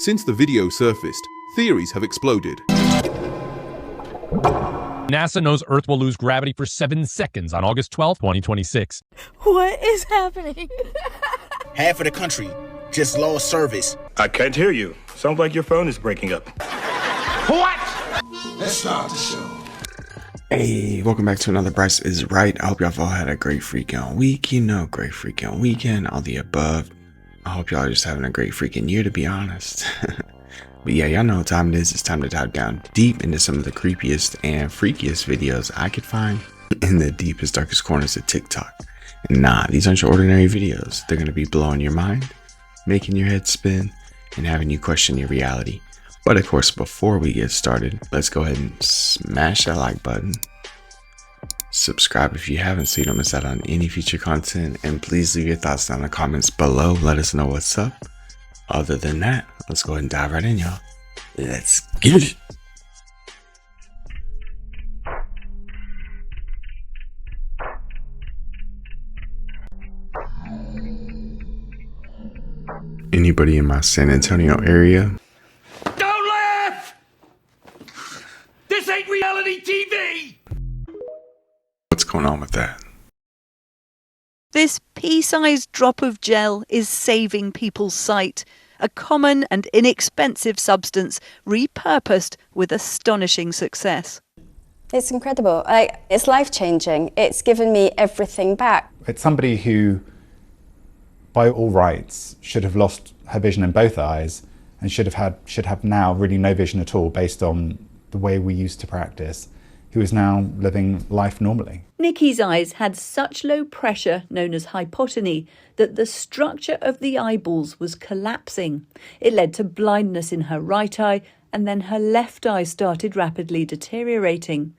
Since the video surfaced, theories have exploded. NASA knows Earth will lose gravity for 7 seconds on August 12, 2026. What is happening? Half of the country just lost service. I can't hear you. Sounds like your phone is breaking up. What? Let's start the show. Hey, welcome back to another Bryce is Right. I hope y'all all had a great freaking week. You know, great freaking weekend, all the above. I hope y'all are just having a great freaking year, to be honest. But yeah, y'all know what time it is. It's time to dive down deep into some of the creepiest and freakiest videos I could find in the deepest, darkest corners of TikTok. And nah, these aren't your ordinary videos. They're going to be blowing your mind, making your head spin, and having you question your reality. But of course, before we get started, let's go ahead and smash that like button. Subscribe if you haven't so you don't miss out on any future content. And please leave your thoughts down in the comments below. Let us know what's up. Other than that, let's go ahead and dive right in, y'all. Let's get it. Anybody in my San Antonio area? Don't laugh! This ain't reality TV! What's going on with that? This pea-sized drop of gel is saving people's sight. A common and inexpensive substance repurposed with astonishing success. It's incredible. It's life-changing. It's given me everything back. It's somebody who, by all rights, should have lost her vision in both eyes and should have now really no vision at all based on the way we used to practice, who is now living life normally. Nikki's eyes had such low pressure, known as hypotony, that the structure of the eyeballs was collapsing. It led to blindness in her right eye, and then her left eye started rapidly deteriorating.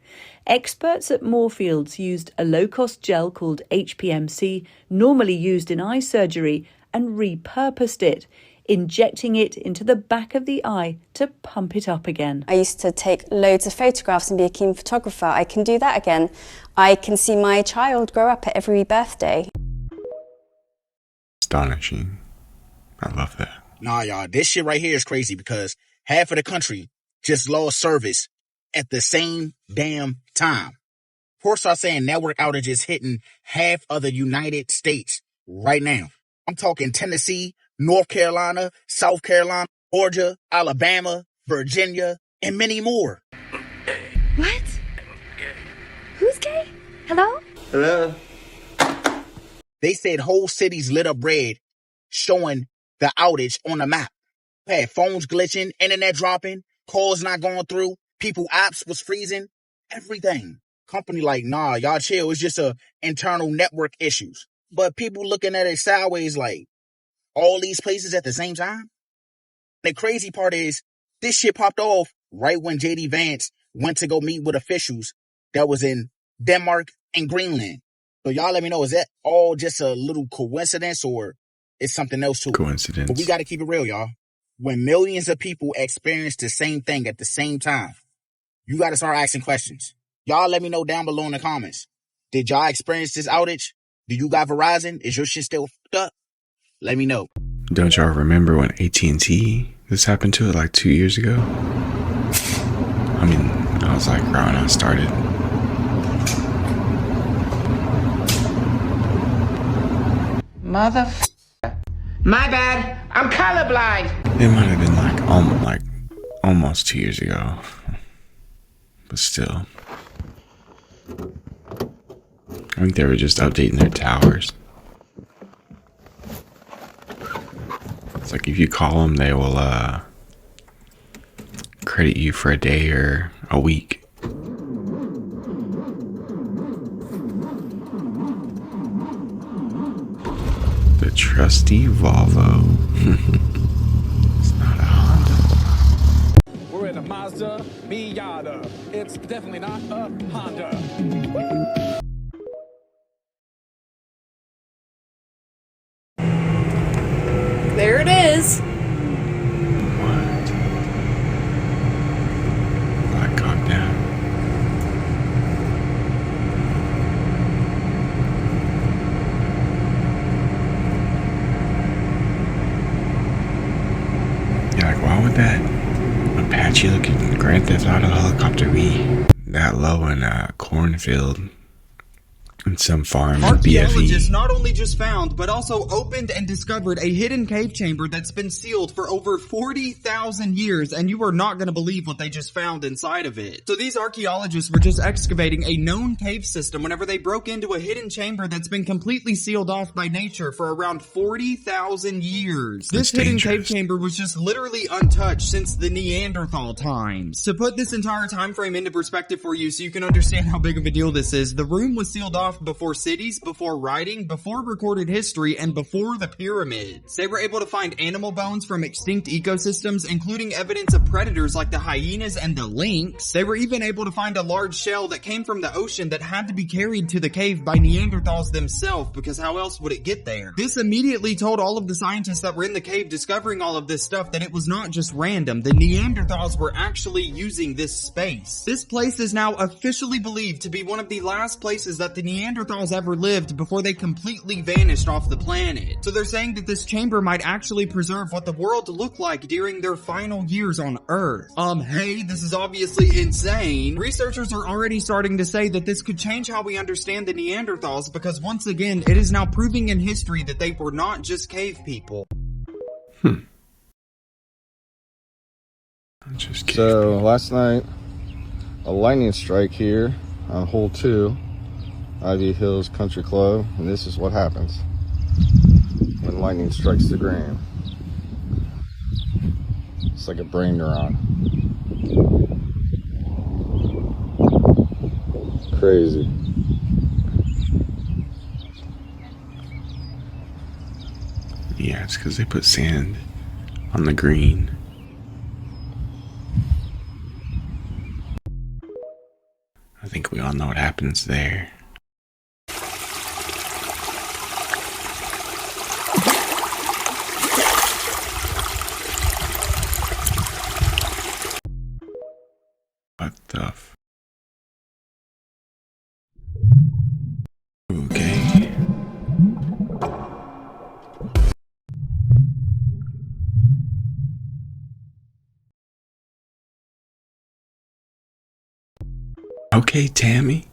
Experts at Moorfields used a low-cost gel called HPMC, normally used in eye surgery, and repurposed it, injecting it into the back of the eye to pump it up again. I used to take loads of photographs and be a keen photographer. I can do that again. I can see my child grow up at every birthday. Astonishing. I love that. Nah, y'all, this shit right here is crazy because half of the country just lost service at the same damn time. Reports are saying network outages hitting half of the United States right now. I'm talking Tennessee, North Carolina, South Carolina, Georgia, Alabama, Virginia, and many more. What? Who's gay? Hello? Hello? They said whole cities lit up red, showing the outage on the map. Had phones glitching, internet dropping, calls not going through, people apps was freezing, everything. Company like, nah, y'all chill, it's just internal network issues. But people looking at it sideways like, all these places at the same time? The crazy part is, this shit popped off right when J.D. Vance went to go meet with officials that was in Denmark and Greenland. So y'all let me know, is that all just a little coincidence or is something else too? Coincidence. But we got to keep it real, y'all. When millions of people experience the same thing at the same time, you got to start asking questions. Y'all let me know down below in the comments. Did y'all experience this outage? Do you got Verizon? Is your shit still fucked up? Let me know. Don't y'all remember when AT&T, this happened to it like 2 years ago? I mean, I was like right when I started. My bad. I'm colorblind. It might have been like almost 2 years ago. But still. I think they were just updating their towers. It's like if you call them, they will credit you for a day or a week. The trusty Volvo. It's not a Honda. We're in a Mazda Miata. It's definitely not a Honda. There it is. What? Black Hawk Down. Why would that Apache looking Grand Theft Auto helicopter be that low in a cornfield in some farm in Archaeologists BFE? not only just found, but also opened and discovered a hidden cave chamber that's been sealed for over 40,000 years, and you are not going to believe what they just found inside of it. So these archaeologists were just excavating a known cave system whenever they broke into a hidden chamber that's been completely sealed off by nature for around 40,000 years. This hidden cave chamber was just literally untouched since the Neanderthal times. To put this entire time frame into perspective for you so you can understand how big of a deal this is, the room was sealed off before cities, before writing, before recorded history, and before the pyramids. They were able to find animal bones from extinct ecosystems, including evidence of predators like the hyenas and the lynx. They were even able to find a large shell that came from the ocean that had to be carried to the cave by Neanderthals themselves, because how else would it get there? This immediately told all of the scientists that were in the cave discovering all of this stuff that it was not just random. The Neanderthals were actually using this space. This place is now officially believed to be one of the last places that the Neanderthals ever lived before they completely vanished off the planet. So they're saying that this chamber might actually preserve what the world looked like during their final years on Earth. Hey, this is obviously insane. Researchers are already starting to say that this could change how we understand the Neanderthals, because once again, it is now proving in history that they were not just cave people. So last night, a lightning strike here on hole 2. Ivy Hills Country Club, and this is what happens when lightning strikes the ground. It's like a brain neuron. Crazy. Yeah, it's because they put sand on the green. I think we all know what happens there. What the f... Okay. Okay, Tammy.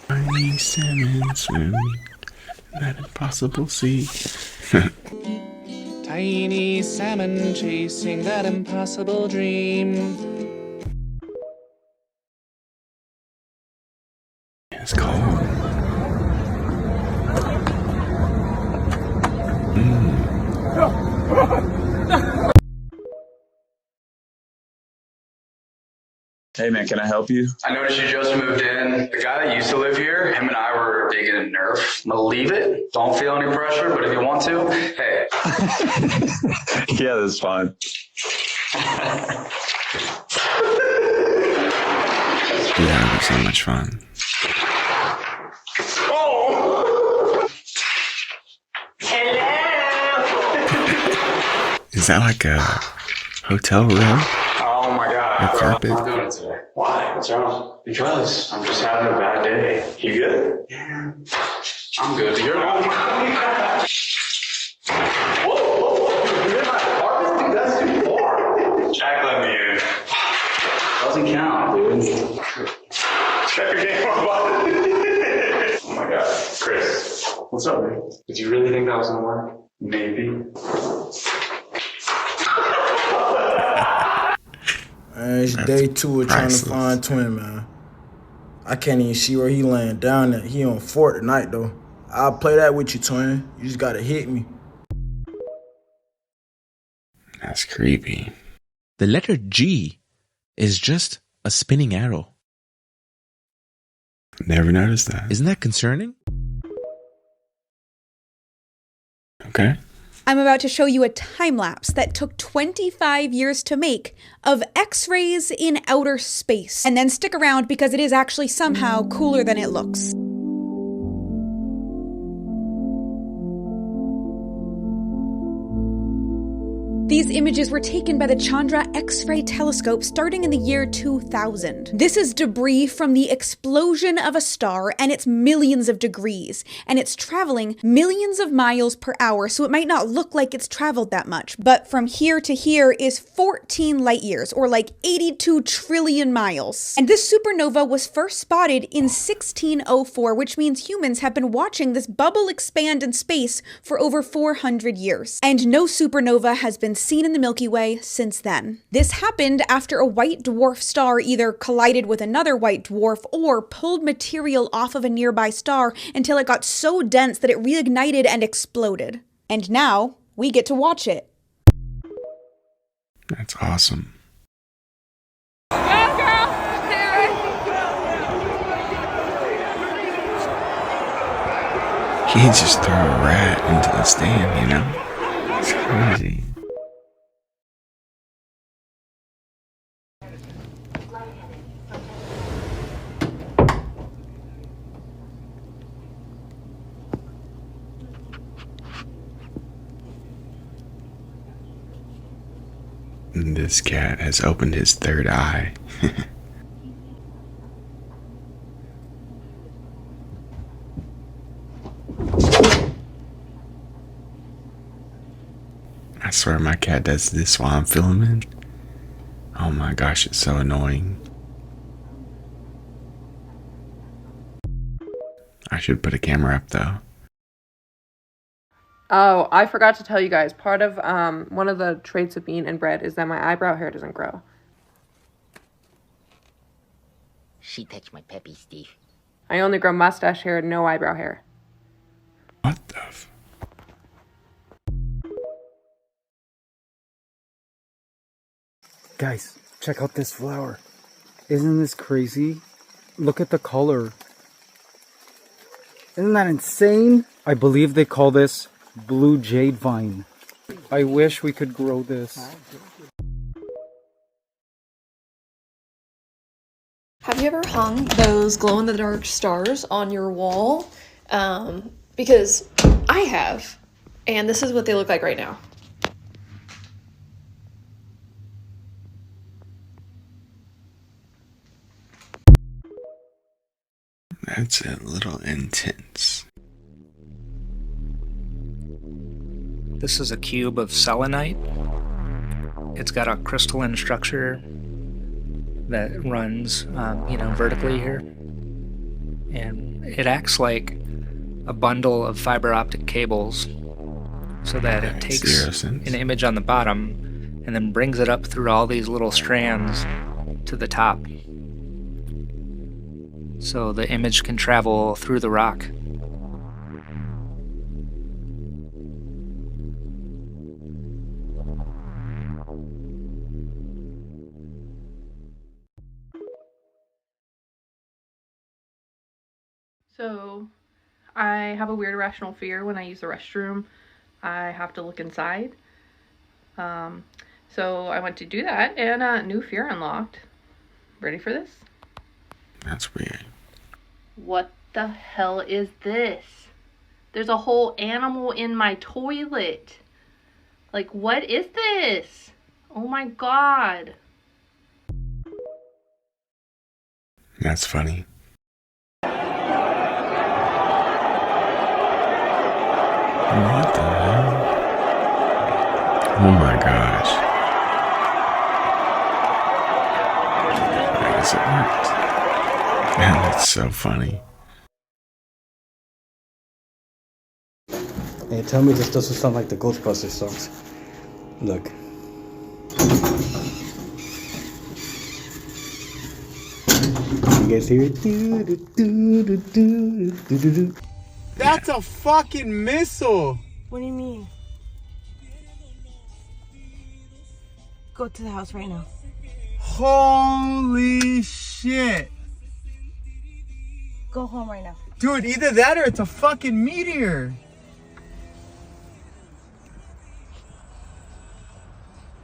Tiny salmon swimming in that impossible sea. Tiny salmon chasing that impossible dream. It's cold. Hey man, can I help you? I noticed you just moved in. The guy that used to live here, him and I were digging a nerf. I'm gonna leave it. Don't feel any pressure, but if you want to, hey. Yeah, that's fine. Yeah, that'd be so much fun. Oh! Is that like a hotel room? Oh my god. A carpet? I'm doing it today. Why? What's wrong? Because I'm just having a bad day. You good? Yeah. I'm good. You're not. Whoa. You're in my apartment? Dude, that's too far. Jack let me in. Doesn't count, dude. Check your game on button. Oh my god. Chris. What's up, man? Did you really think that was gonna work? Maybe. It's day 2 of trying to find Twin, man. I can't even see where he laying down at. He on fort tonight, though. I'll play that with you, Twin. You just gotta hit me. That's creepy. The letter G is just a spinning arrow. Never noticed that. Isn't that concerning? Okay. I'm about to show you a time-lapse that took 25 years to make of X-rays in outer space. And then stick around because it is actually somehow cooler than it looks. These images were taken by the Chandra X-ray telescope starting in the year 2000. This is debris from the explosion of a star, and it's millions of degrees, and it's traveling millions of miles per hour, so it might not look like it's traveled that much. But from here to here is 14 light years, or like 82 trillion miles. And this supernova was first spotted in 1604, which means humans have been watching this bubble expand in space for over 400 years. And no supernova has been seen in the Milky Way since then. This happened after a white dwarf star either collided with another white dwarf or pulled material off of a nearby star until it got so dense that it reignited and exploded. And now we get to watch it. That's awesome. He just threw a rat into the stand, you know? It's crazy. This cat has opened his third eye. I swear my cat does this while I'm filming. Oh my gosh, it's so annoying. I should put a camera up though. Oh, I forgot to tell you guys, part of one of the traits of being inbred is that my eyebrow hair doesn't grow. She touched my peppy, Steve. I only grow mustache hair, no eyebrow hair. What the f... Guys, check out this flower. Isn't this crazy? Look at the color. Isn't that insane? I believe they call this blue jade vine. I wish we could grow this. Have you ever hung those glow-in-the-dark stars on your wall? Because I have, and this is what they look like right now. That's a little intense. This is a cube of selenite. It's got a crystalline structure that runs, vertically here. And it acts like a bundle of fiber optic cables so that it takes an image on the bottom and then brings it up through all these little strands to the top. So the image can travel through the rock. So, I have a weird irrational fear when I use the restroom. I have to look inside. So I went to do that, and a new fear unlocked. Ready for this? That's weird. What the hell is this? There's a whole animal in my toilet. Like, what is this? Oh my god. That's funny. What the hell? Oh my gosh. I guess it worked. Man, that's so funny. Hey, tell me this doesn't sound like the Ghostbusters songs. Look. You guys hear it? That's a fucking missile! What do you mean? Go to the house right now. Holy shit! Go home right now. Dude, either that or it's a fucking meteor!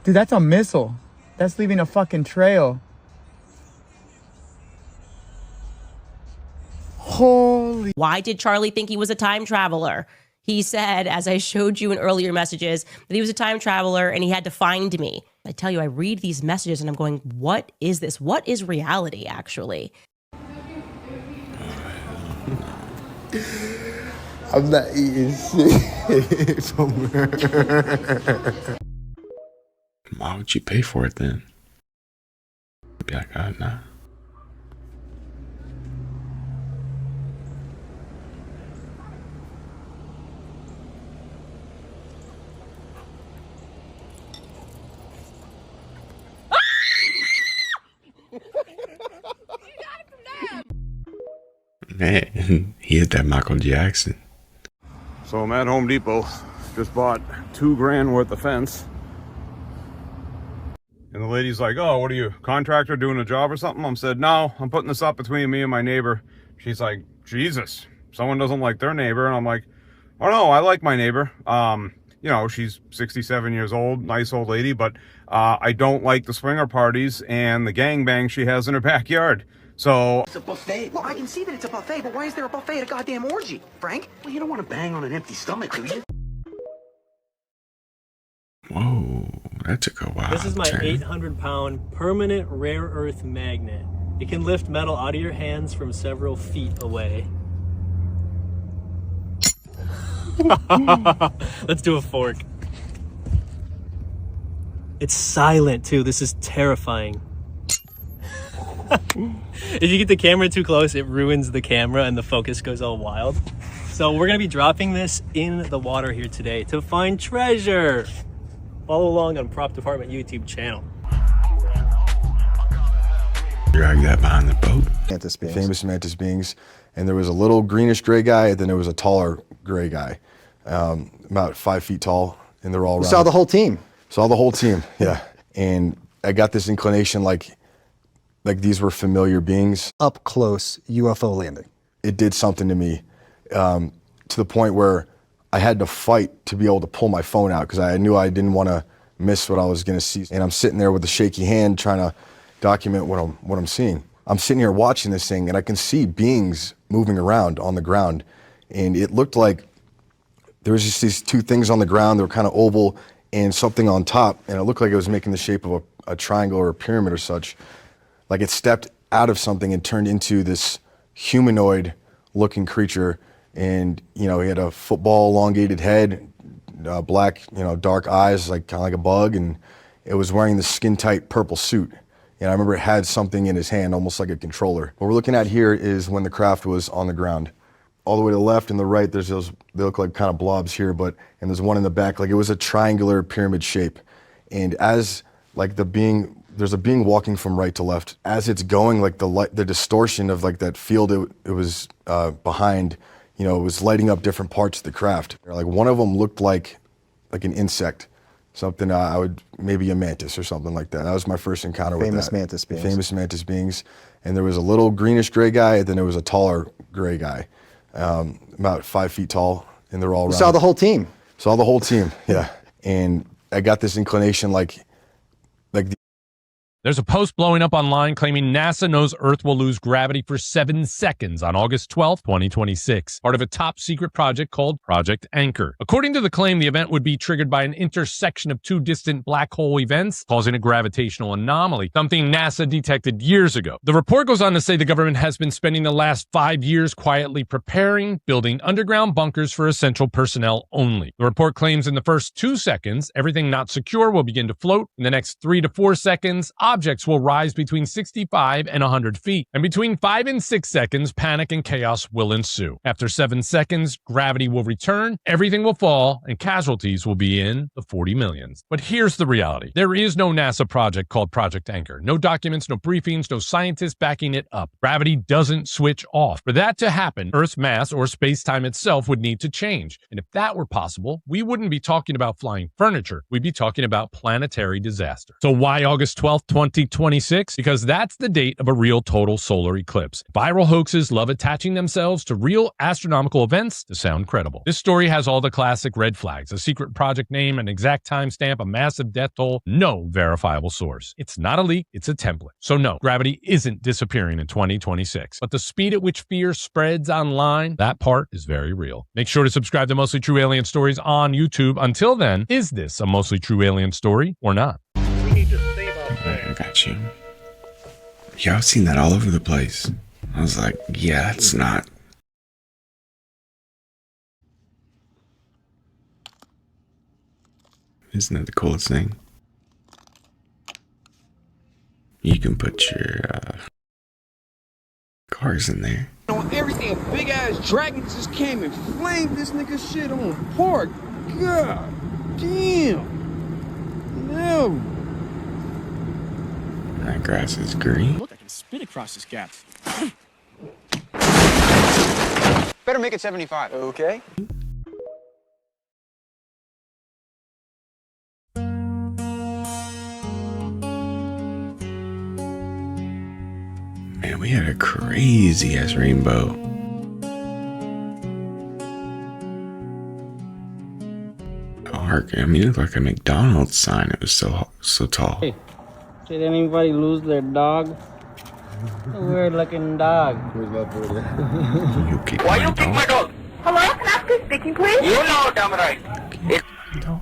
Dude, that's a missile. That's leaving a fucking trail. Holy. Why did Charlie think he was a time traveler? He said, as I showed you in earlier messages, that he was a time traveler and he had to find me. I tell you, I read these messages and I'm going, what is this? What is reality, actually? I'm not eating shit from her. Why would you pay for it then? Be like, oh, nah. Man, he hit that Michael Jackson. So I'm at Home Depot, just bought $2,000 worth of fence. And the lady's like, oh, what are you, contractor doing a job or something? I said, no, I'm putting this up between me and my neighbor. She's like, Jesus, someone doesn't like their neighbor. And I'm like, oh no, I like my neighbor. You know, she's 67 years old, nice old lady, but I don't like the swinger parties and the gangbang she has in her backyard. So it's a buffet. Well, I can see that it's a buffet, but why is there a buffet at a goddamn orgy, Frank? Well, you don't want to bang on an empty stomach, do you? Whoa, that took a while. This is my 800-pound permanent rare earth magnet. It can lift metal out of your hands from several feet away. Let's do a fork. It's silent too. This is terrifying. If you get the camera too close, it ruins the camera and the focus goes all wild. So we're gonna be dropping this in the water here today to find treasure. Follow along on Prop Department YouTube channel. Drag that behind the boat. Mantis beings. Famous mantis beings. And there was a little greenish gray guy, and then there was a taller gray guy. About 5 feet tall, and they're all around. Saw the whole team. Saw the whole team, yeah. And I got this inclination like these were familiar beings. Up close UFO landing. It did something to me to the point where I had to fight to be able to pull my phone out because I knew I didn't want to miss what I was going to see. And I'm sitting there with a shaky hand trying to document what I'm seeing. I'm sitting here watching this thing and I can see beings moving around on the ground. And it looked like there was just these two things on the ground that were kind of oval and something on top. And it looked like it was making the shape of a triangle or a pyramid or such. Like it stepped out of something and turned into this humanoid looking creature. And, you know, he had a football elongated head, black, you know, dark eyes, like kind of like a bug. And it was wearing this skin tight purple suit. And I remember it had something in his hand, almost like a controller. What we're looking at here is when the craft was on the ground. All the way to the left and the right, there's those, they look like kind of blobs here, and there's one in the back, like it was a triangular pyramid shape. And as like there's a being walking from right to left. As it's going, like the distortion of like that field it was behind, you know, it was lighting up different parts of the craft. Like one of them looked like an insect. Something I would, maybe a mantis or something like that. That was my first encounter with that. Famous mantis beings. Famous mantis beings. And there was a little greenish gray guy, and then there was a taller gray guy. About 5 feet tall, and they're all around. Saw the whole team. Saw the whole team, yeah. And I got this inclination like There's a post blowing up online claiming NASA knows Earth will lose gravity for 7 seconds on August 12, 2026, part of a top-secret project called Project Anchor. According to the claim, the event would be triggered by an intersection of two distant black hole events, causing a gravitational anomaly, something NASA detected years ago. The report goes on to say the government has been spending the last 5 years quietly preparing, building underground bunkers for essential personnel only. The report claims in the first 2 seconds, everything not secure will begin to float. In the next 3 to 4 seconds, objects will rise between 65 and 100 feet. And between 5 and 6 seconds, panic and chaos will ensue. After 7 seconds, gravity will return, everything will fall, and casualties will be in the 40 millions. But here's the reality. There is no NASA project called Project Anchor. No documents, no briefings, no scientists backing it up. Gravity doesn't switch off. For that to happen, Earth's mass or space-time itself would need to change. And if that were possible, we wouldn't be talking about flying furniture. We'd be talking about planetary disaster. So why August 12th, 2026 because that's the date of a real total solar eclipse. Viral hoaxes love attaching themselves to real astronomical events to sound credible. This story has all the classic red flags: a secret project name, an exact timestamp, a massive death toll, no verifiable source. It's not a leak, it's a template. So no, gravity isn't disappearing in 2026. But the speed at which fear spreads online, that part is very real. Make sure to subscribe to Mostly True Alien Stories on YouTube. Until then, is this a mostly true alien story or not? I got you. Yeah, I've seen that all over the place. I was like, yeah, it's not. Isn't that the coolest thing? You can put your cars in there. On everything, a big ass dragon just came and flamed this nigga shit on park. God damn. No. That grass is green. Look, I can spit across this gap. Better make it 75. Okay. Man, we had a crazy ass rainbow. Arc. I mean, it looked like a McDonald's sign. It was so tall. Hey, did anybody lose their dog? A weird looking dog. You kick Why my you kick dog? my dog? Hello, can I ask who's speaking, please? You know damn right. Oh,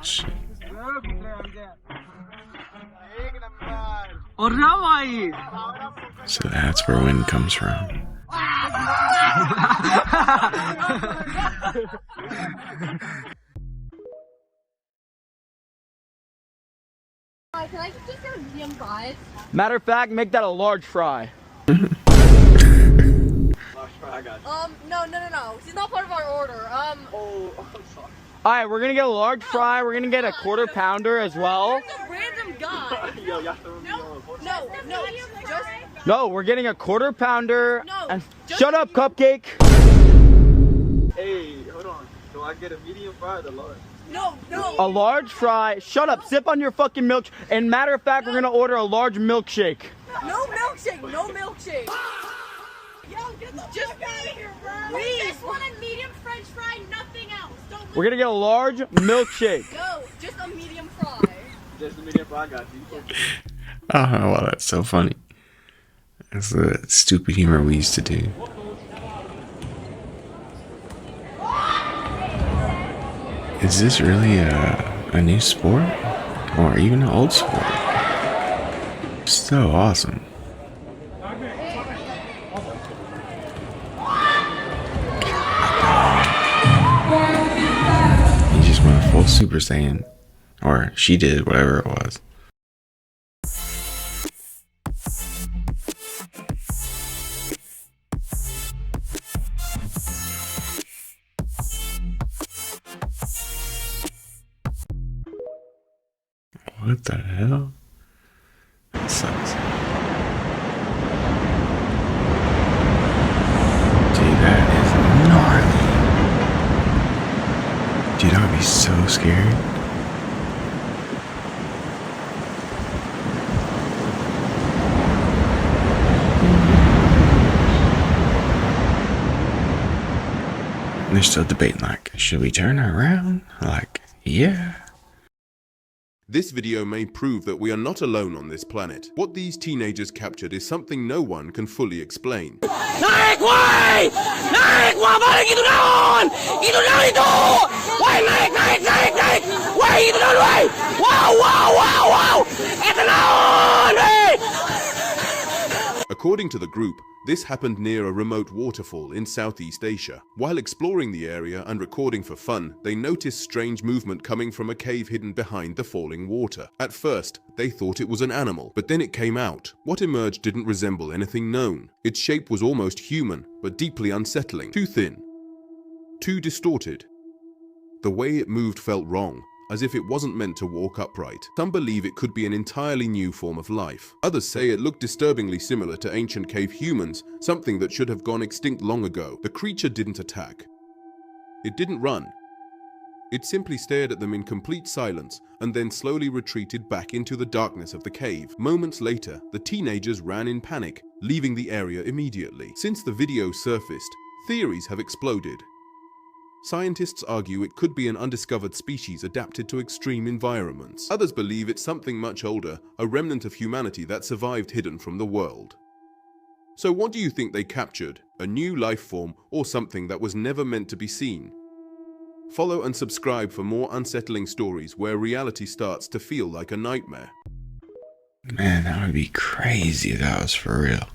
shit. So that's where wind comes from. Can I just get a medium fries? Matter of fact, make that a large fry. No. He's not part of our order. I'm sorry. Alright, we're gonna get a large fry, we're gonna get a quarter pounder as well. There's a random guy. Yo, y'all throwing me on. No, we're getting a quarter pounder and shut up, Cupcake! Hey, hold on. Do I get a medium fry or the large? No. A large fry, shut up, sip on your fucking milk. And matter of fact, we're gonna order a large milkshake. No milkshake. Yo, get the fuck out of here, bro. We just want a medium French fry, nothing else. We're gonna get a large milkshake. No, just a medium fry. Just a medium fry, I got you. Oh, well, that's so funny. That's the stupid humor we used to do. Is this really a new sport? Or even an old sport? So awesome. He just went full Super Saiyan. Or she did, whatever it was. What the hell? That sucks. Dude, that is gnarly. Dude, I would be so scared. And they're still debating, like, should we turn around? Like, yeah. This video may prove that we are not alone on this planet. What these teenagers captured is something no one can fully explain. Naik, woi! Naik, wah, balik itu daun! Itu daun itu! Woi, naik! Woi, itu daun, woi! Wow! Itu daun, woi! According to the group, this happened near a remote waterfall in Southeast Asia. While exploring the area and recording for fun, they noticed strange movement coming from a cave hidden behind the falling water. At first, they thought it was an animal, but then it came out. What emerged didn't resemble anything known. Its shape was almost human, but deeply unsettling. Too thin. Too distorted. The way it moved felt wrong, as if it wasn't meant to walk upright. Some believe it could be an entirely new form of life. Others say it looked disturbingly similar to ancient cave humans, something that should have gone extinct long ago. The creature didn't attack. It didn't run. It simply stared at them in complete silence and then slowly retreated back into the darkness of the cave. Moments later, the teenagers ran in panic, leaving the area immediately. Since the video surfaced, theories have exploded. Scientists argue it could be an undiscovered species adapted to extreme environments. Others believe it's something much older, a remnant of humanity that survived hidden from the world. So what do you think they captured? A new life form or something that was never meant to be seen? Follow and subscribe for more unsettling stories where reality starts to feel like a nightmare. Man, that would be crazy if that was for real.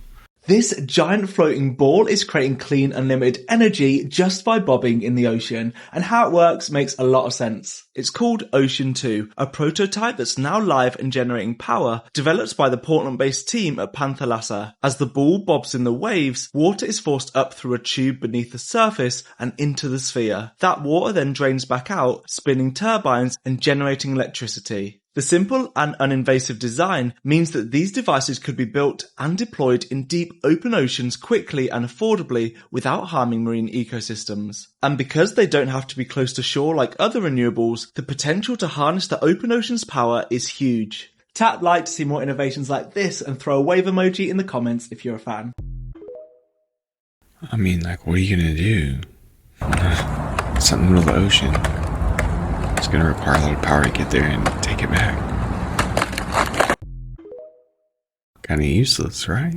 This giant floating ball is creating clean, unlimited energy just by bobbing in the ocean, and how it works makes a lot of sense. It's called Ocean 2, a prototype that's now live and generating power, developed by the Portland-based team at Panthalassa. As the ball bobs in the waves, water is forced up through a tube beneath the surface and into the sphere. That water then drains back out, spinning turbines and generating electricity. The simple and uninvasive design means that these devices could be built and deployed in deep open oceans quickly and affordably without harming marine ecosystems. And because they don't have to be close to shore like other renewables, the potential to harness the open ocean's power is huge. Tap like to see more innovations like this and throw a wave emoji in the comments if you're a fan. I mean, like, what are you gonna do? It's in the middle of the ocean. It's gonna require a lot of power to get there and take it back. Kinda useless, right?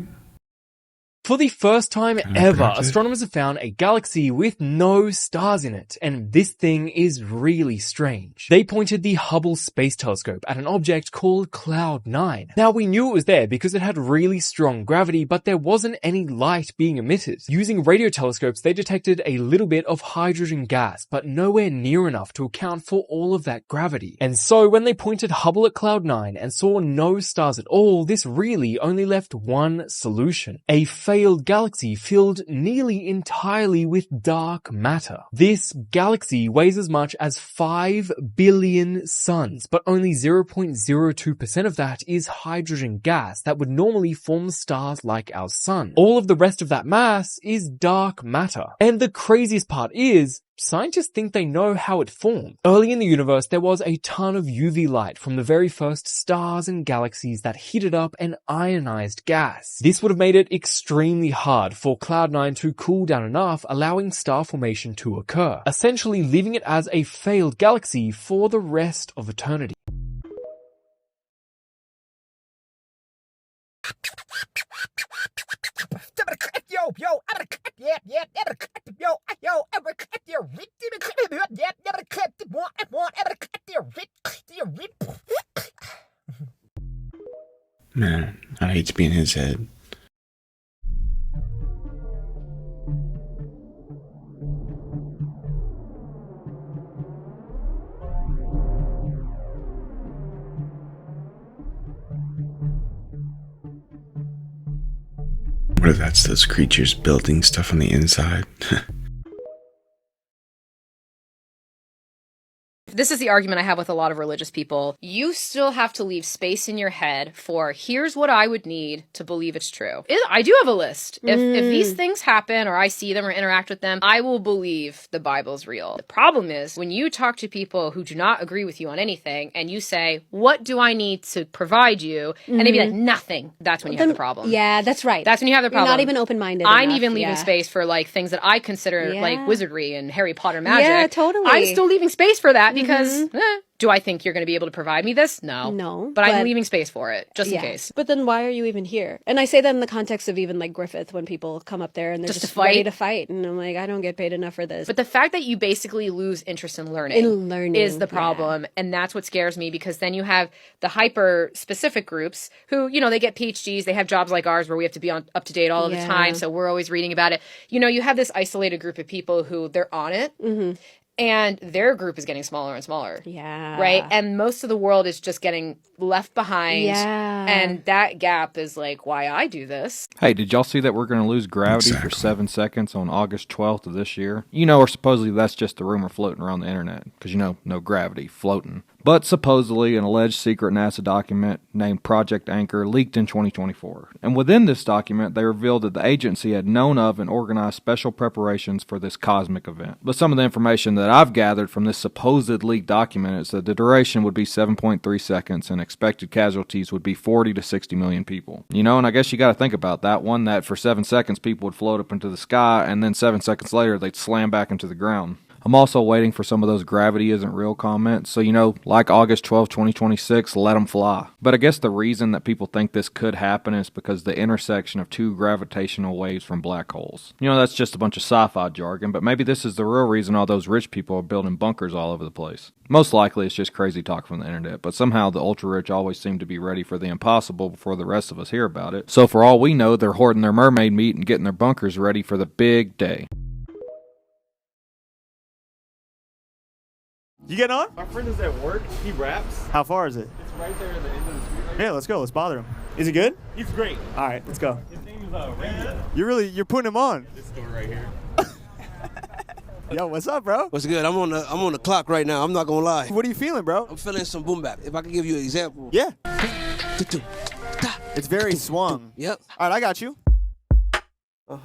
For the first time ever, astronomers have found a galaxy with no stars in it, and this thing is really strange. They pointed the Hubble Space Telescope at an object called Cloud 9. Now, we knew it was there because it had really strong gravity, but there wasn't any light being emitted. Using radio telescopes, they detected a little bit of hydrogen gas, but nowhere near enough to account for all of that gravity. And so, when they pointed Hubble at Cloud 9 and saw no stars at all, this really only left one solution: a failed galaxy filled nearly entirely with dark matter. This galaxy weighs as much as 5 billion suns, but only 0.02% of that is hydrogen gas that would normally form stars like our sun. All of the rest of that mass is dark matter. And the craziest part is, scientists think they know how it formed. Early in the universe, there was a ton of UV light from the very first stars and galaxies that heated up and ionized gas. This would have made it extremely hard for Cloud 9 to cool down enough, allowing star formation to occur, essentially leaving it as a failed galaxy for the rest of eternity. Man, I hate to be in his head. What if that's those creatures building stuff on the inside? This is the argument I have with a lot of religious people. You still have to leave space in your head for, here's what I would need to believe it's true. I do have a list. If these things happen or I see them or interact with them, I will believe the Bible's real. The problem is when you talk to people who do not agree with you on anything and you say, what do I need to provide you? And they be like, nothing. That's when you have the problem. Yeah, that's right. That's when you have the problem. You're not even open-minded I'm enough, even leaving space for like things that I consider like wizardry and Harry Potter magic. Yeah, totally. I'm still leaving space for that because do I think you're going to be able to provide me this? No. No. But I'm leaving space for it, just in case. But then why are you even here? And I say that in the context of even like Griffith, when people come up there and they're just ready to fight. And I'm like, I don't get paid enough for this. But the fact that you basically lose interest in learning is the problem. And that's what scares me, because then you have the hyper-specific groups who, you know, they get PhDs, they have jobs like ours where we have to be up to date all of the time. So we're always reading about it. You know, you have this isolated group of people who they're on it. And their group is getting smaller and smaller. Yeah. Right? And most of the world is just getting left behind. Yeah. And that gap is like why I do this. Hey, did y'all see that we're going to lose gravity for 7 seconds on August 12th of this year? You know, or supposedly that's just the rumor floating around the internet. Because, you know, no gravity, floating. But supposedly an alleged secret NASA document named Project Anchor leaked in 2024. And within this document, they revealed that the agency had known of and organized special preparations for this cosmic event. But some of the information that I've gathered from this supposed leaked document is that the duration would be 7.3 seconds and expected casualties would be 40 to 60 million people. You know, and I guess you got to think about that one, that for 7 seconds people would float up into the sky and then 7 seconds later they'd slam back into the ground. I'm also waiting for some of those gravity isn't real comments, so like August 12, 2026, let them fly. But I guess the reason that people think this could happen is because the intersection of 2 gravitational waves from black holes. That's just a bunch of sci-fi jargon, but maybe this is the real reason all those rich people are building bunkers all over the place. Most likely it's just crazy talk from the internet, but somehow the ultra-rich always seem to be ready for the impossible before the rest of us hear about it. So for all we know, they're hoarding their mermaid meat and getting their bunkers ready for the big day. You getting on? My friend is at work. He raps. How far is it? It's right there at the end of the street. Yeah, let's go. Let's bother him. Is he good? He's great. All right, let's go. His name is Radio. You're putting him on. This store right here. Yo, what's up, bro? What's good? I'm on the clock right now. I'm not gonna lie. What are you feeling, bro? I'm feeling some boom bap. If I could give you an example. Yeah. It's very swung. Yep. All right, I got you.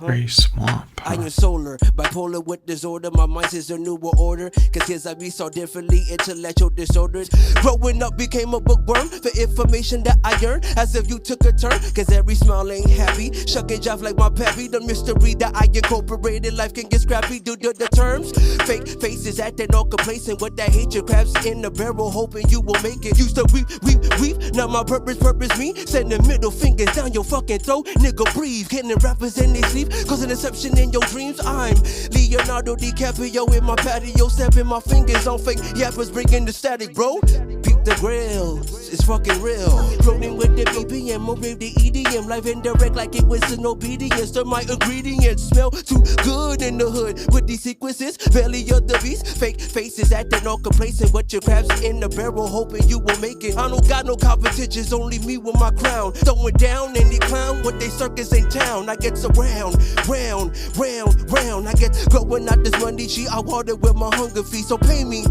Very swamp. I am solar, bipolar with disorder. My mind is a new order. Cause kids like me saw differently, intellectual disorders. Growing up became a bookworm for information that I earned. As if you took a turn, cause every smile ain't happy. Shuck and jive like my pappy. The mystery that I incorporated. Life can get scrappy due to the terms. Fake faces acting all complacent with that hatred. Crabs in the barrel, hoping you will make it. Used to weep. Now my purpose me. Sending middle fingers down your fucking throat. Nigga breathe, getting the rappers in their sleep. Cause an exception in your dreams. I'm Leonardo DiCaprio in my patio, snapping my fingers on fake yappers, bringing the static, bro. Peep the grills, it's fucking real. Floating with the BPM, more the EDM, live and direct like it was an obedience to my ingredients. Smell too good in the hood with these sequences. Belly of the beast, fake faces acting all complacent with your crabs in the barrel, hoping you will make it. I don't got no competitions, only me with my crown. Throwing down any clown with they circus in town. I get around. Round. I get going out this money, I water with my hunger fee, so pay me.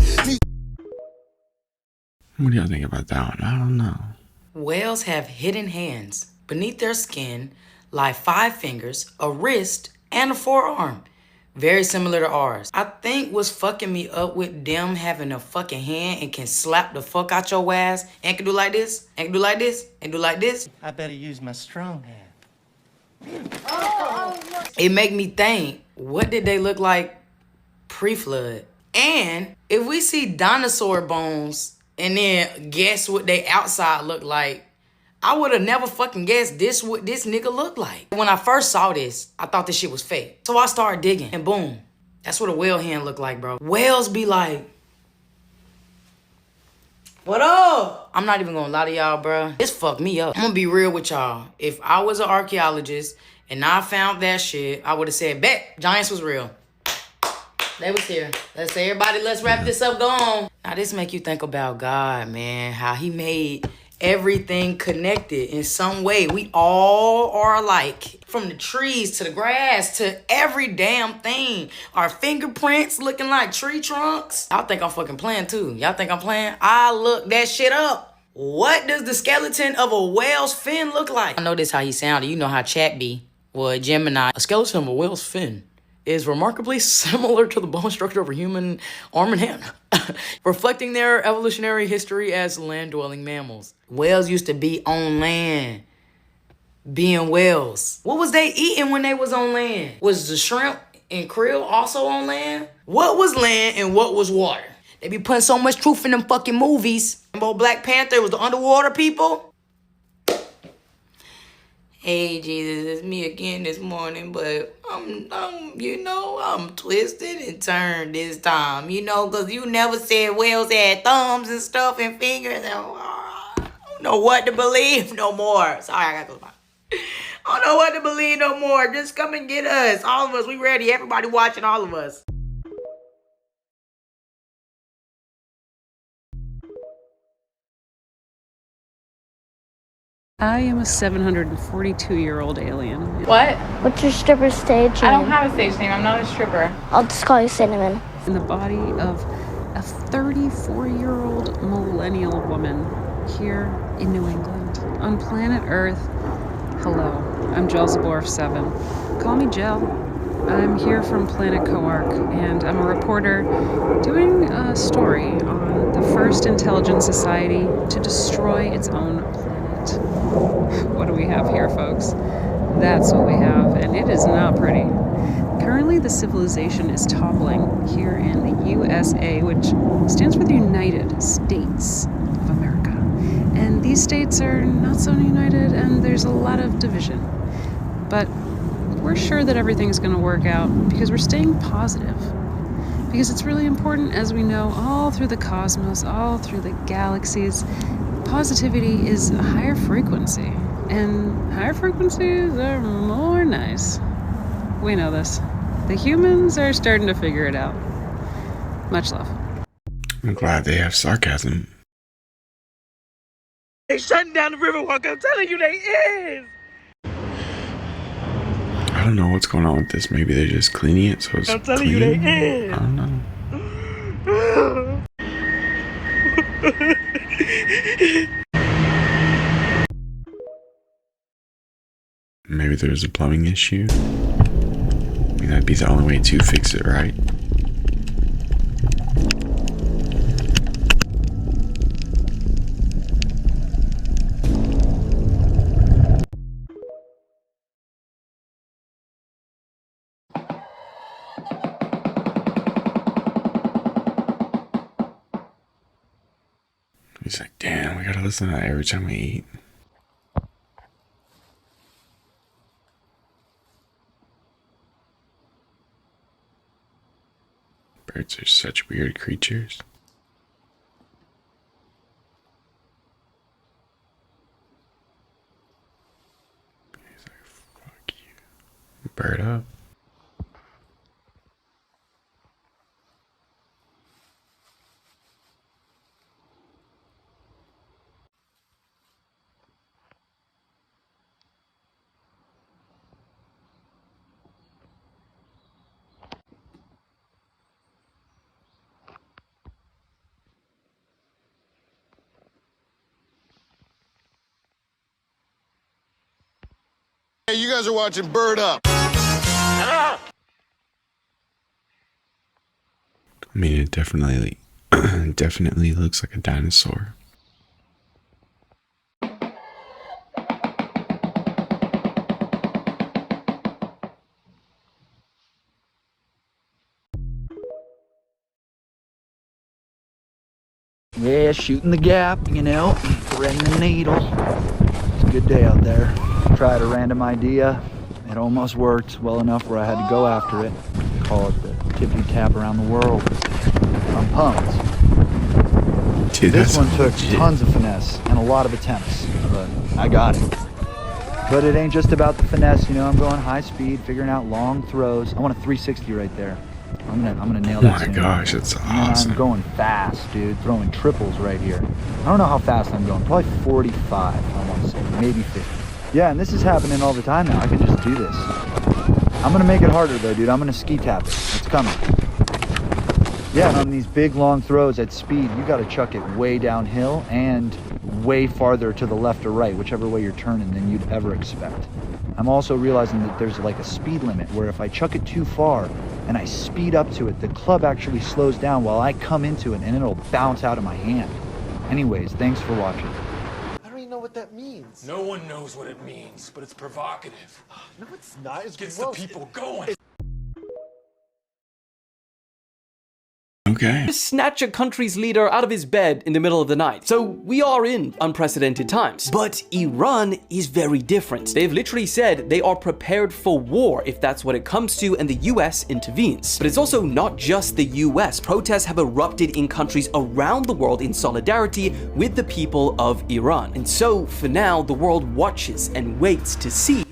What do y'all think about that one? I don't know. Whales have hidden hands. Beneath their skin lie 5 fingers, a wrist, and a forearm. Very similar to ours. I think what's fucking me up with them having a fucking hand and can slap the fuck out your ass and can do like this, and can do like this, and do like this. I better use my strong hand. It make me think, what did they look like pre-flood? And if we see dinosaur bones and then guess what they outside look like, I would have never fucking guessed this what this nigga looked like. When I first saw this, I thought this shit was fake. So I started digging and boom, that's what a whale hand look like, bro. Whales be like, what up? I'm not even gonna lie to y'all, bro. This fucked me up. I'm gonna be real with y'all. If I was an archaeologist and I found that shit, I would have said, bet, giants was real. They was here. Let's say, everybody, let's wrap this up, go on. Now this make you think about God, man. How he made everything connected in some way. We all are alike. From the trees to the grass to every damn thing. Our fingerprints looking like tree trunks. Y'all think I'm fucking playing too. Y'all think I'm playing? I looked that shit up. What does the skeleton of a whale's fin look like? I know this how he sounded. You know how chat be. Well, Gemini. A skeleton of a whale's fin is remarkably similar to the bone structure of a human arm and hand, reflecting their evolutionary history as land-dwelling mammals. Whales used to be on land, being whales. What was they eating when they was on land? Was the shrimp and krill also on land? What was land and what was water? They be putting so much truth in them fucking movies. About Black Panther was the underwater people. Hey Jesus, it's me again this morning, but I'm twisted and turned this time, cause you never said whales had thumbs and stuff and fingers, and I don't know what to believe no more. Sorry, I gotta go. I don't know what to believe no more. Just come and get us, all of us. We ready. Everybody watching, all of us. I am a 742-year-old alien. What? What's your stripper stage name? I don't have a stage name. I'm not a stripper. I'll just call you Cinnamon. In the body of a 34-year-old millennial woman here in New England on planet Earth. Hello, I'm Jelzaborf7. Call me Jel. I'm here from Planet Coark, and I'm a reporter doing a story on the first intelligent society to destroy its own planet. What do we have here, folks? That's what we have, and it is not pretty. Currently, the civilization is toppling here in the USA, which stands for the United States of America. And these states are not so united, and there's a lot of division. But we're sure that everything's going to work out because we're staying positive. Because it's really important, as we know, all through the cosmos, all through the galaxies, positivity is a higher frequency. And higher frequencies are more nice. We know this. The humans are starting to figure it out. Much love. I'm glad they have sarcasm. They shutting down the Riverwalk. I'm telling you, they is. I don't know what's going on with this. Maybe they're just cleaning it so it's I'm telling clean. you, they is. I don't know. Maybe there's a plumbing issue. I mean, that'd be the only way to fix it, right? He's like, damn, we gotta listen to that every time we eat. Birds are such weird creatures. He's like, fuck you. Bird up. Hey, you guys are watching Bird Up. I mean, it definitely looks like a dinosaur. Yeah, shooting the gap, you know, threading the needle. It's a good day out there. Tried a random idea. It almost worked well enough where I had to go after it. Call it the tippy tap around the world. I'm pumped. Dude, this one took legit. tons of finesse and a lot of attempts, but I got it. But it ain't just about the finesse, you know. I'm going high speed, figuring out long throws. I want a 360 right there. I'm gonna nail that. Oh my gosh, that's awesome. I'm going fast, dude. Throwing triples right here. I don't know how fast I'm going. Probably 45, I want to say. Maybe 50. Yeah, and this is happening all the time now. I can just do this. I'm gonna make it harder though, dude. I'm gonna ski tap it. It's coming. Yeah, and on these big long throws at speed, you gotta chuck it way downhill and way farther to the left or right, whichever way you're turning, than you'd ever expect. I'm also realizing that there's like a speed limit where if I chuck it too far and I speed up to it, the club actually slows down while I come into it and it'll bounce out of my hand. Anyways, thanks for watching. I don't even know what that means. No one knows what it means, but it's provocative. No, it's not. It gets the people going. Okay. Snatch a country's leader out of his bed in the middle of the night. So we are in unprecedented times. But Iran is very different. They've literally said they are prepared for war if that's what it comes to, and the US intervenes. But it's also not just the US. Protests have erupted in countries around the world in solidarity with the people of Iran. And so for now, the world watches and waits to see.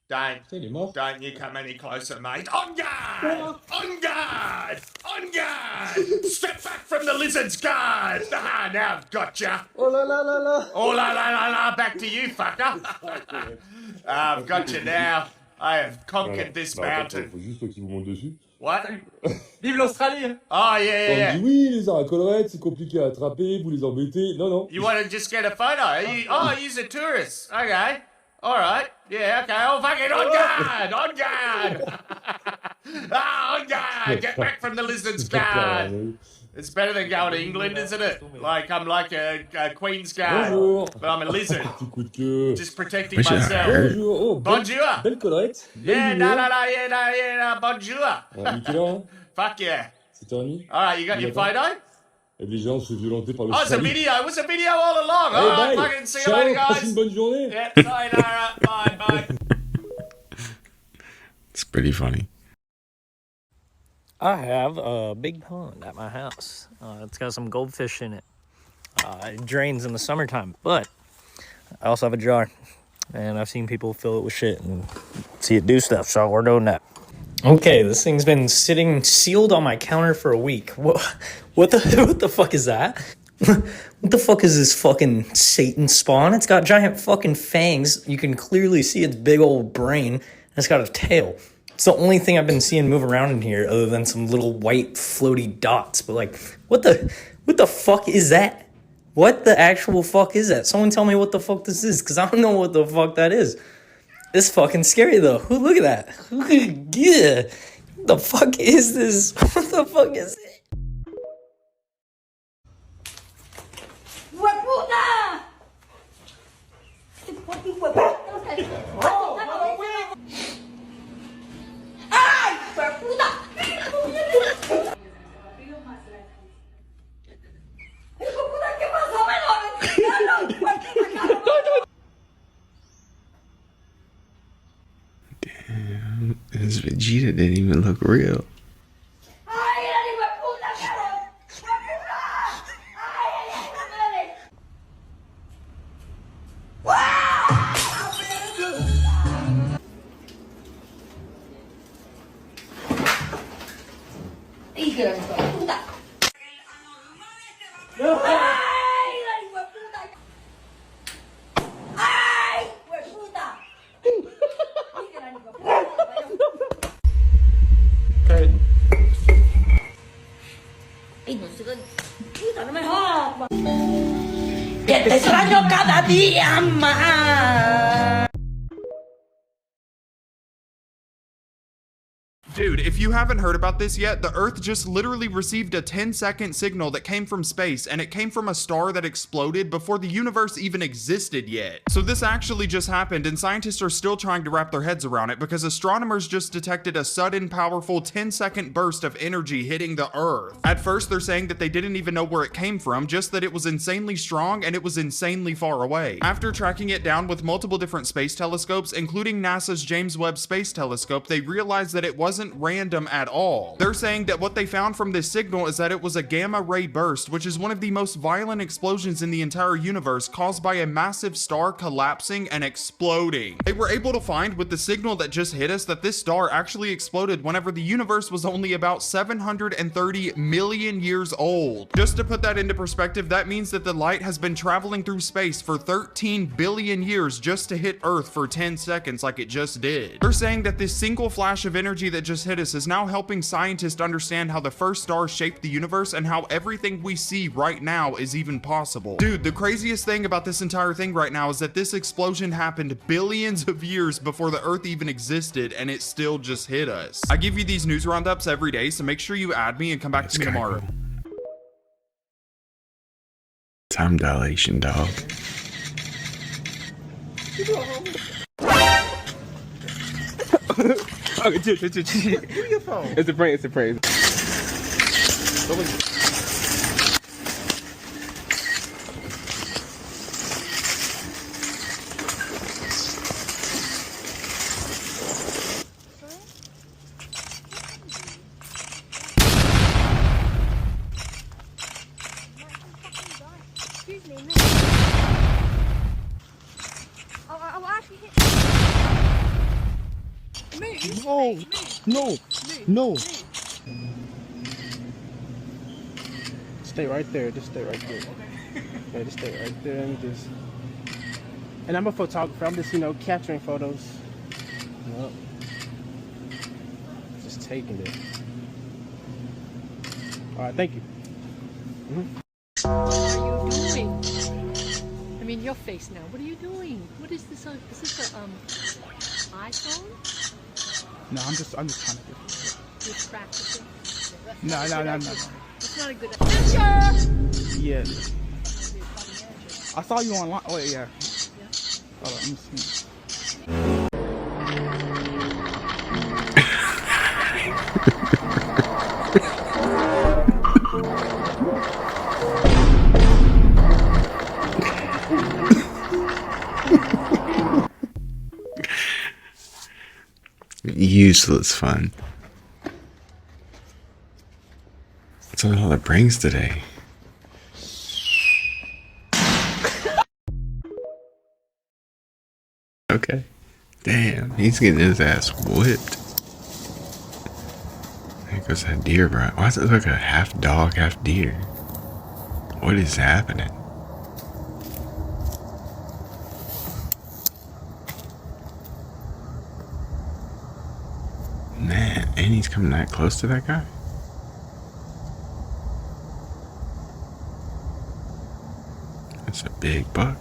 Don't you come any closer, mate. On guard! On guard! On guard! Step back from the lizard's guard! Ah, now I've got ya. Oh la la la la. Oh la la la la, back to you, fucker. I've got you now. I have conquered this mountain. Faut juste qu'ils vous montent dessus. What? Vive l'Australie! Oh, yeah, Quand yeah, on yeah. dit oui, les arts à collerette, c'est compliqué à attraper, vous les embêtez. Non, non. You want to just get a photo? He's a tourist. Okay. All right. Yeah, okay. Oh, fucking on guard! On guard! On guard! Get back from the lizard's guard! It's better than going to England, isn't it? Like, I'm like a Queen's guard, Bonjour. but I'm a lizard. Petit coup de queue. Just protecting Which I myself. heard. Bonjour. Oh, Bonjour. Belle collerette. Yeah, no, bonjour. Nickel, Fuck yeah. c'est terminé. All right, you got your photo? Et les gens se violenter par le Oh, it's a video. It was a video all along. Hey, All right, bye. fucking see you Ciao, later, passe guys. une bonne journée. Yeah, sayonara. Bye, bye. It's pretty funny. I have a big pond at my house. It's got some goldfish in it. It drains in the summertime, but I also have a jar, and I've seen people fill it with shit and see it do stuff, so we're doing that. Okay, this thing's been sitting sealed on my counter for a week. What the fuck is that? What the fuck is this fucking Satan spawn? It's got giant fucking fangs. You can clearly see its big old brain. And it's got a tail. It's the only thing I've been seeing move around in here other than some little white floaty dots. But like, what the fuck is that? What the actual fuck is that? Someone tell me what the fuck this is, because I don't know what the fuck that is. It's fucking scary though. Look at that. Yeah. What the fuck is this? What the fuck is it? Damn, this Vegeta didn't even look real. Que te extraño cada día más. Dude, if you haven't heard about this yet, the Earth just literally received a 10-second signal that came from space, and it came from a star that exploded before the universe even existed yet. So this actually just happened, and scientists are still trying to wrap their heads around it because astronomers just detected a sudden, powerful 10-second burst of energy hitting the Earth. At first, they're saying that they didn't even know where it came from, just that it was insanely strong and it was insanely far away. After tracking it down with multiple different space telescopes, including NASA's James Webb Space Telescope, they realized that it wasn't random at all. They're saying that what they found from this signal is that it was a gamma ray burst, which is one of the most violent explosions in the entire universe, caused by a massive star collapsing and exploding. They were able to find with the signal that just hit us that this star actually exploded whenever the universe was only about 730 million years old. Just to put that into perspective, that means that the light has been traveling through space for 13 billion years just to hit Earth for 10 seconds like it just did. They're saying that this single flash of energy that just hit us is now helping scientists understand how the first star shaped the universe and how everything we see right now is even possible. Dude, the craziest thing about this entire thing right now is that this explosion happened billions of years before the Earth even existed, and it still just hit us. I give you these news roundups every day, so make sure you add me and come back to me tomorrow. Cool. Time dilation, dog. Oh, give me your phone. It's a prank. It's a prank. Excuse me, miss. I'll actually hit. No. Stay right there. Just stay right there. Yeah, just stay right there and just. And I'm a photographer. I'm just, capturing photos. Yep. taking it. All right, thank you. What are you doing? I mean, your face now. What are you doing? What is this? Is this a iPhone? No, I'm just trying to get. You're practicing. No. It's not a good picture. Yeah. I saw you online. Oh yeah. Hold on, let me see. Useless fun. That's all it brings today. Okay. Damn, he's getting his ass whipped. There goes that deer, bro. Why does it look like a half dog, half deer? What is happening? Man, and he's coming that close to that guy? That's a big buck.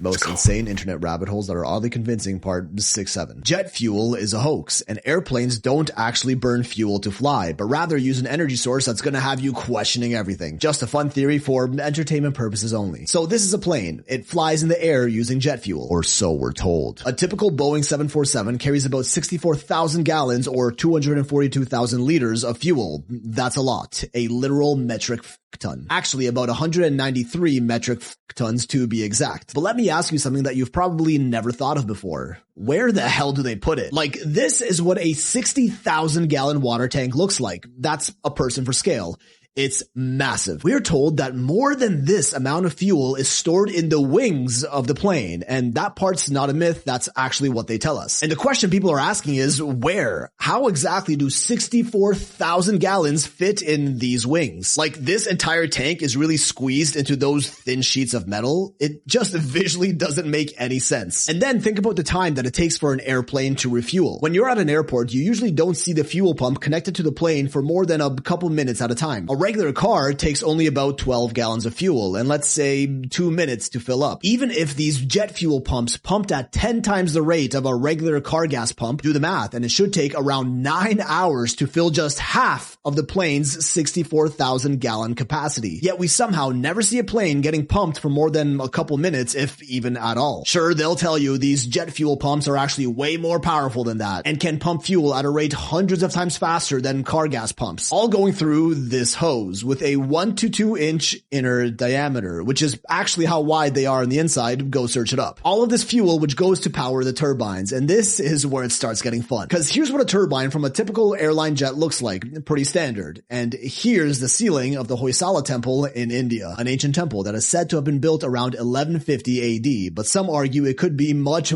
Most insane internet rabbit holes that are oddly convincing, part 6-7. Jet fuel is a hoax, and airplanes don't actually burn fuel to fly, but rather use an energy source that's gonna have you questioning everything. Just a fun theory for entertainment purposes only. So this is a plane. It flies in the air using jet fuel, or so we're told. A typical Boeing 747 carries about 64,000 gallons or 242,000 liters of fuel. That's a lot. A literal metric ton. Actually, about 193 metric tons to be exact. But let me ask you something that you've probably never thought of before. Where the hell do they put it? Like, this is what a 60,000 gallon water tank looks like. That's a person for scale. It's massive. We are told that more than this amount of fuel is stored in the wings of the plane, and that part's not a myth, that's actually what they tell us. And the question people are asking is, where? How exactly do 64,000 gallons fit in these wings? Like, this entire tank is really squeezed into those thin sheets of metal? It just visually doesn't make any sense. And then think about the time that it takes for an airplane to refuel. When you're at an airport, you usually don't see the fuel pump connected to the plane for more than a couple minutes at a time. A regular car takes only about 12 gallons of fuel, and let's say 2 minutes to fill up. Even if these jet fuel pumps pumped at 10 times the rate of a regular car gas pump, do the math, and it should take around 9 hours to fill just half of the plane's 64,000 gallon capacity. Yet we somehow never see a plane getting pumped for more than a couple minutes, if even at all. Sure, they'll tell you these jet fuel pumps are actually way more powerful than that, and can pump fuel at a rate hundreds of times faster than car gas pumps, all going through this hose with a 1 to 2 inch inner diameter, which is actually how wide they are on the inside. Go search it up. All of this fuel which goes to power the turbines, and this is where it starts getting fun. Because here's what a turbine from a typical airline jet looks like, pretty standard. And here's the ceiling of the Hoysala temple in India, an ancient temple that is said to have been built around 1150 AD, but some argue it could be much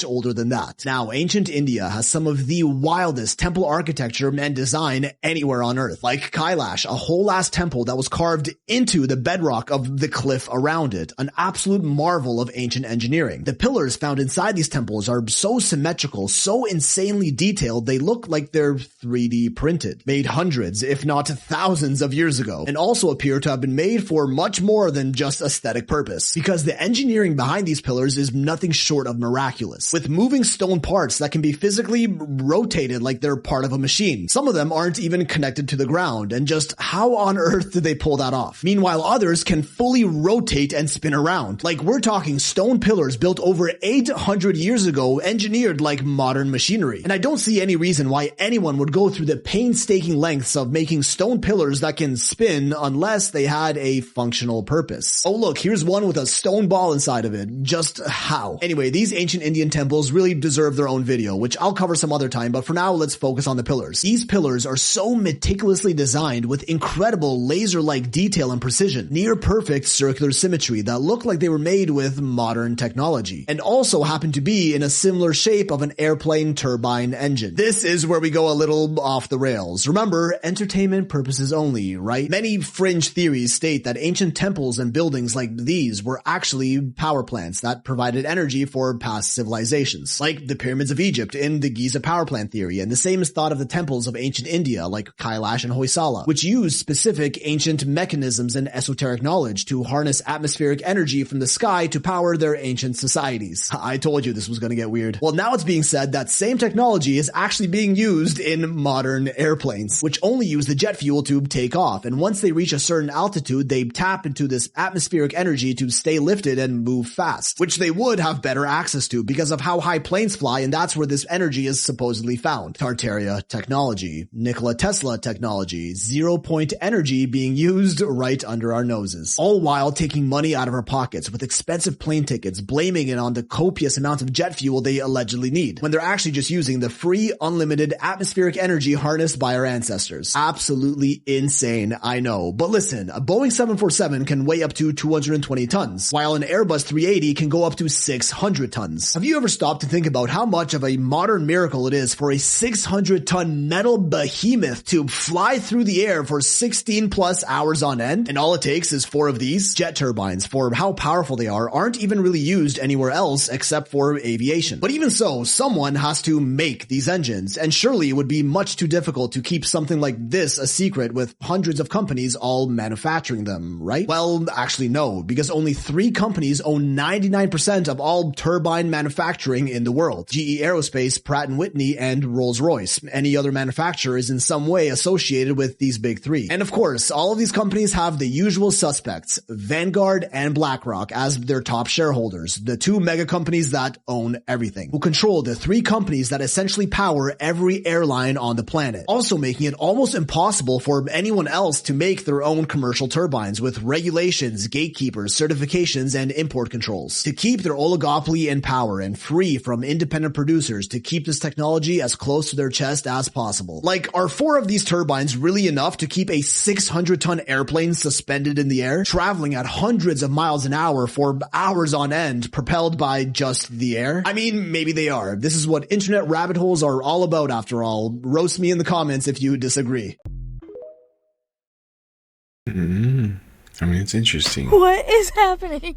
older than that. Now, ancient India has some of the wildest temple architecture and design anywhere on earth, like Kailash, a whole last temple that was carved into the bedrock of the cliff around it, an absolute marvel of ancient engineering. The pillars found inside these temples are so symmetrical, so insanely detailed, they look like they're 3D printed, made hundreds, if not thousands of years ago, and also appear to have been made for much more than just aesthetic purpose, because the engineering behind these pillars is nothing short of miraculous, with moving stone parts that can be physically rotated like they're part of a machine. Some of them aren't even connected to the ground, and just how on earth did they pull that off? Meanwhile, others can fully rotate and spin around. Like, we're talking stone pillars built over 800 years ago, engineered like modern machinery. And I don't see any reason why anyone would go through the painstaking lengths of making stone pillars that can spin unless they had a functional purpose. Oh look, here's one with a stone ball inside of it. Just how? Anyway, these ancient Indian temples really deserve their own video, which I'll cover some other time, but for now, let's focus on the pillars. These pillars are so meticulously designed with incredible incredible laser-like detail and precision, near perfect circular symmetry that looked like they were made with modern technology, and also happened to be in a similar shape of an airplane turbine engine. This is where we go a little off the rails. Remember, entertainment purposes only, right? Many fringe theories state that ancient temples and buildings like these were actually power plants that provided energy for past civilizations, like the pyramids of Egypt in the Giza power plant theory, and the same is thought of the temples of ancient India like Kailash and Hoysala, which used specific ancient mechanisms and esoteric knowledge to harness atmospheric energy from the sky to power their ancient societies. I told you this was going to get weird. Well, now it's being said that same technology is actually being used in modern airplanes, which only use the jet fuel to take off, and once they reach a certain altitude, they tap into this atmospheric energy to stay lifted and move fast, which they would have better access to because of how high planes fly, and that's where this energy is supposedly found. Tartaria technology, Nikola Tesla technology, 0-point energy being used right under our noses, all while taking money out of our pockets with expensive plane tickets, blaming it on the copious amount of jet fuel they allegedly need, when they're actually just using the free, unlimited atmospheric energy harnessed by our ancestors. Absolutely insane, I know. But listen, a Boeing 747 can weigh up to 220 tons, while an Airbus 380 can go up to 600 tons. Have you ever stopped to think about how much of a modern miracle it is for a 600-ton metal behemoth to fly through the air for 16 plus hours on end? And all it takes is 4 of these jet turbines, for how powerful they are, aren't even really used anywhere else except for aviation. But even so, someone has to make these engines, and surely it would be much too difficult to keep something like this a secret with hundreds of companies all manufacturing them, right? Well, actually no, because only 3 companies own 99% of all turbine manufacturing in the world: GE Aerospace, Pratt & Whitney, and Rolls-Royce. Any other manufacturer is in some way associated with these big 3. And of course, all of these companies have the usual suspects, Vanguard and BlackRock, as their top shareholders, the 2 mega companies that own everything, who control the 3 companies that essentially power every airline on the planet, also making it almost impossible for anyone else to make their own commercial turbines, with regulations, gatekeepers, certifications, and import controls, to keep their oligopoly in power and free from independent producers to keep this technology as close to their chest as possible. Like, are 4 of these turbines really enough to keep a 600-ton airplane suspended in the air, traveling at hundreds of miles an hour for hours on end, propelled by just the air? I mean, maybe they are. This is what internet rabbit holes are all about after all. Roast me in the comments if you disagree. I mean, it's interesting. What is happening?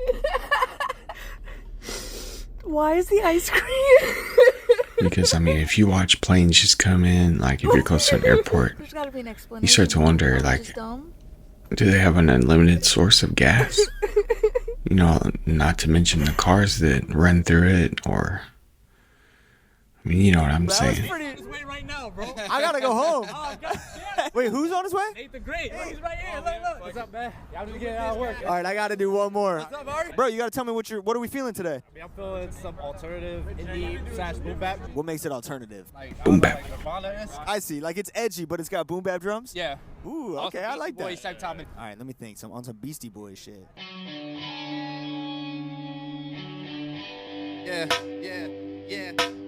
Why is the ice cream? Because, I mean, if you watch planes just come in, like if you're close to an airport, There's gotta be an explanation. you start to wonder, like, do they have an unlimited source of gas? You know, not to mention the cars that run through it, or, I mean, you know what I'm saying. I gotta go home. Wait, who's on his way? Nathan Great. He's right here. Look. What's up, man? I'm just getting out of work. All right, I gotta do one more. What's up, Ari? Bro, you gotta tell me what are we feeling today? I'm feeling some alternative indie / boom bap. What makes it alternative? Boom bap. I see. Like, it's edgy, but it's got boom bap drums? Yeah. Ooh, okay, I like that. Boys, type time. All right, let me think. On some Beastie Boys shit.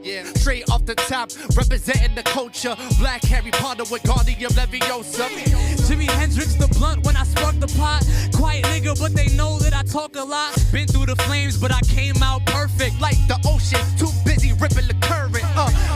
Yeah, straight off the top, representing the culture. Black Harry Potter with Guardian Leviosa. Jimi Hendrix the blunt when I spark the pot. Quiet nigga, but they know that I talk a lot. Been through the flames, but I came out perfect. Like the ocean, too busy ripping the current.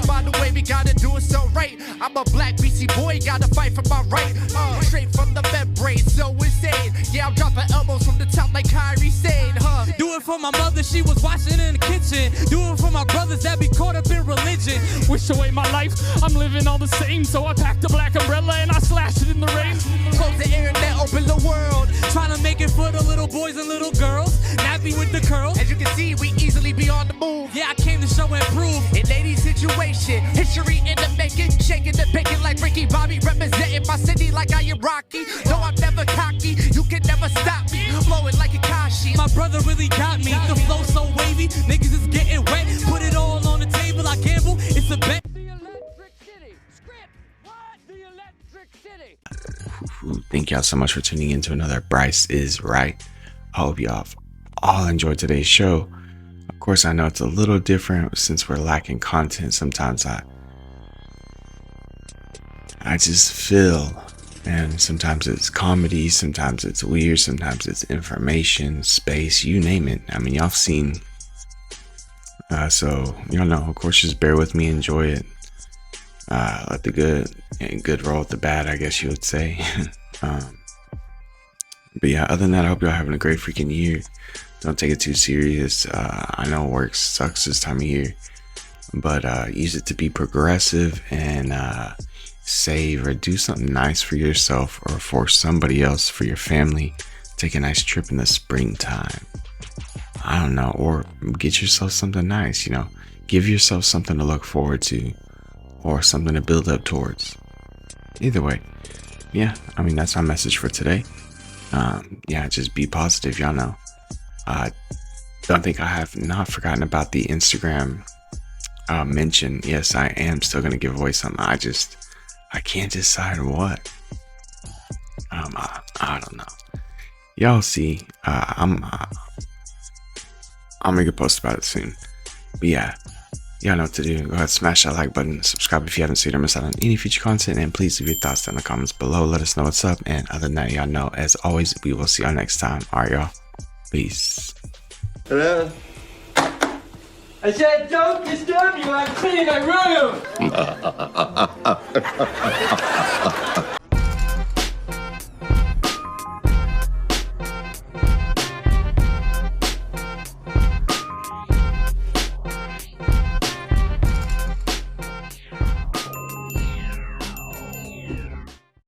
By the way, we gotta do it so right. I'm a black BC boy, gotta fight for my right. Straight from the membrane, so insane. Yeah, I'm dropping elbows from the top like Kyrie said. Do it for my mother, she was washing in the kitchen. Do it for my brothers that be caught up in religion. Wish away my life, I'm living all the same. So I packed a black umbrella and I slashed it in the rain. Close the internet, open the world. Trying to make it for the little boys and little girls. Nappy with the curls. As you can see, we easily be on the move. Yeah, I came to show and prove. In lady situation, history in the making. Shaking the bacon like Ricky Bobby. Representing my city like I am Rocky. No, I'm never cocky, you can never stop me. Blowing like a Kashi. My brother really got me. The flow so wavy, niggas is getting wet. Put it all on the table, I gamble, it's a bet. The Electric City. Script. What? The Electric City. Thank y'all so much for tuning in to another Bryce is Right. I hope y'all all enjoyed today's show. Of course, I know it's a little different since we're lacking content. Sometimes I just feel And sometimes it's comedy, sometimes it's weird, sometimes it's information, space, you name it. I mean, y'all have seen. So y'all know, of course, just bear with me, enjoy it. Let the good roll with the bad, I guess you would say. But yeah, other than that, I hope y'all having a great freaking year. Don't take it too serious. I know work sucks this time of year, but use it to be progressive and save or do something nice for yourself or for somebody else, for your family. Take a nice trip in the springtime. I don't know, or get yourself something nice, you know, give yourself something to look forward to or something to build up towards. Either way, yeah, I mean, that's my message for today. Yeah, just be positive, y'all know. Don't think I have not forgotten about the Instagram mention. Yes, I am still gonna give away something. I can't decide what. I don't know. Y'all see. I'm gonna get post about it soon. But yeah, y'all know what to do. Go ahead, smash that like button, subscribe if you haven't, so you don't miss out on any future content, and please leave your thoughts down in the comments below. Let us know what's up. And other than that, y'all know, as always, we will see y'all next time. All right, y'all. Peace. Hello? I said don't disturb you, I'm cleaning my room!